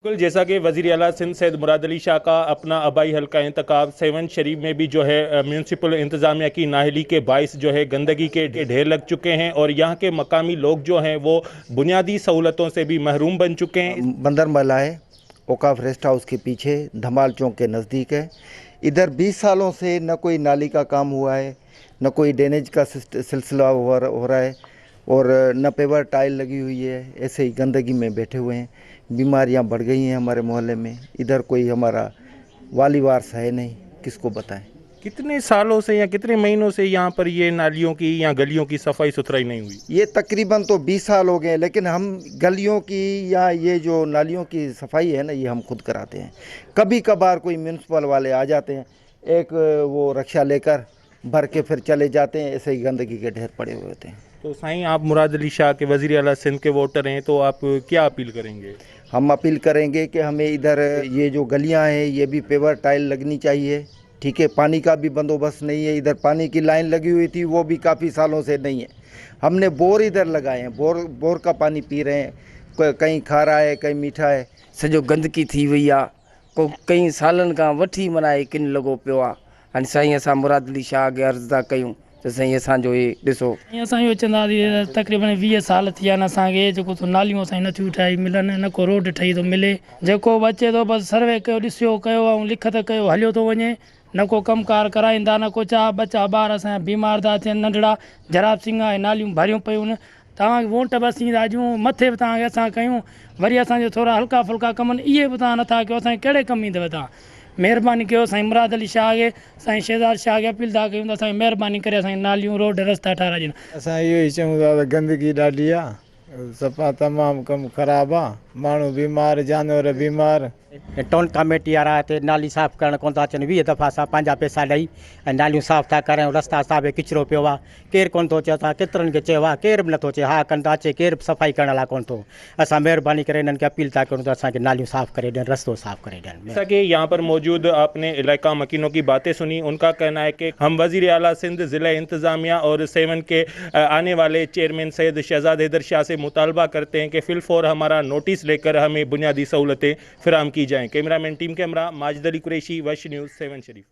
बिल्कुल, जैसा कि वज़ीर आला सिंध सैयद मुराद अली शाह का अपना आबाई हल्का इंतखाब सेवन शरीफ में भी जो है म्यूनसिपल इंतज़ामिया की नाअहली के बाइस जो है गंदगी के ढेर लग चुके हैं और यहाँ के मकामी लोग जो हैं वो बुनियादी सहूलतों से भी महरूम बन चुके हैं। बंदर महला है, औकाफ रेस्ट हाउस के पीछे धमाल चौक के नज़दीक है। इधर 20 सालों से न कोई नाली का काम हुआ है, न कोई ड्रेनेज का सिलसिला हो रहा है और न पेवर टाइल लगी हुई है। ऐसे ही गंदगी में बैठे हुए हैं। बीमारियां बढ़ गई हैं हमारे मोहल्ले में। इधर कोई हमारा वाली वारस है नहीं, किसको बताएं। कितने सालों से या कितने महीनों से यहाँ पर ये नालियों की या गलियों की सफाई सुथराई नहीं हुई? ये तकरीबन तो 20 साल हो गए, लेकिन हम गलियों की या ये जो नालियों की सफाई है ना, ये हम खुद कराते हैं। कभी कभार कोई म्यूनसिपल वाले आ जाते हैं, एक वो रिक्शा लेकर भर के फिर चले जाते हैं। ऐसे ही गंदगी के ढेर पड़े हुए होते हैं। तो साईं, आप मुराद अली शाह के वज़ीर आला सिंध के वोटर हैं, तो आप क्या अपील करेंगे? हम अपील करेंगे कि हमें इधर ये जो गलियां हैं ये भी पेवर टाइल लगनी चाहिए। ठीक है, पानी का भी बंदोबस्त नहीं है। इधर पानी की लाइन लगी हुई थी, वो भी काफ़ी सालों से नहीं है। हमने बोर इधर लगाए हैं, बोर का पानी पी रहे हैं। कहीं खारा है, कहीं मीठा है। सॼो गंदगी थी वई आहे। को कई सालनि खां वठी मना किन लॻो पियो आहे। हाणे साईं असां मुराद अली शाह खे अर्ज़ु था कयूं त साईं असांजो हे ॾिसो। असां इहो चवंदासीं, तक़रीबन 20 साल थी विया आहिनि असांखे जेको नालियूं असांजी नथियूं ठाही मिलनि, न को रोड ठही थो मिले। जेको बि अचे थो बसि सर्वे कयो, ॾिसियो कयो ऐं लिखत कयो, हलियो थो वञे। न को कमकार कराईंदा, न को चाह बचा ॿार असांजा बीमार था थियनि, नंढड़ा जराब सिंह ऐं नालियूं भरियूं पियूं आहिनि। तव्हांखे वोट बसि ईंदा अॼु मथे बि तव्हांखे असां कयूं, वरी असांजो थोरा हल्का फुल्का कम आहिनि, इहे बि तव्हां नथा कयो। असांखे कहिड़े कमु ईंदव? तव्हां महिरबानी कयो। साईं मुराद अली शाह खे, साईं शहज़ाद शाह खे अपील था कयूं त असांखे महिरबानी करे असांखे नालियूं रोड रस्ता ठाराए ॾियनि। असां इहो ई चऊं था त गंदगी ॾाढी आहे, सफ़ा तमामु कमु ख़राबु आहे। माण्हू बीमार, जानवर बीमार। टाउन कमेटी वारा हिते नाली साफ़ करणु कोन था अचनि। 20 दफ़ा असां पंहिंजा पैसा ॾेई ऐं नालियूं साफ़ था करायूं। रस्ता साफ़ किचिरो पियो आहे, केरु कोन थो चए। असां केतिरनि खे चयो आहे, केरु बि नथो चए। हा कनि था, अचे केरु बि सफ़ाई करण लाइ कोन थो। असां महिरबानी करे इन्हनि खे अपील था कयूं त असांखे नालियूं साफ़ करे ॾियनि, रस्तो साफ़ करे ॾियनि। जैसा कि यहाँ पर मौजूद आपने इलाका मकीनों की बातें सुनी, उनका कहना है कि हम वज़ीर आला सिंध ज़िला इंतज़ामिया और सेवन के आने वाले चेयरमैन सैयद शहज़ाद हैदर शाह से मुतालबा करते हैं कि फिलफौर हमारा नोटिस लेकर हमें बुनियादी सहूलतें फराहम की जाएँ। Cameraman team camera Majid Ali Qureshi, वश न्यूज़, सेवन शरीफ।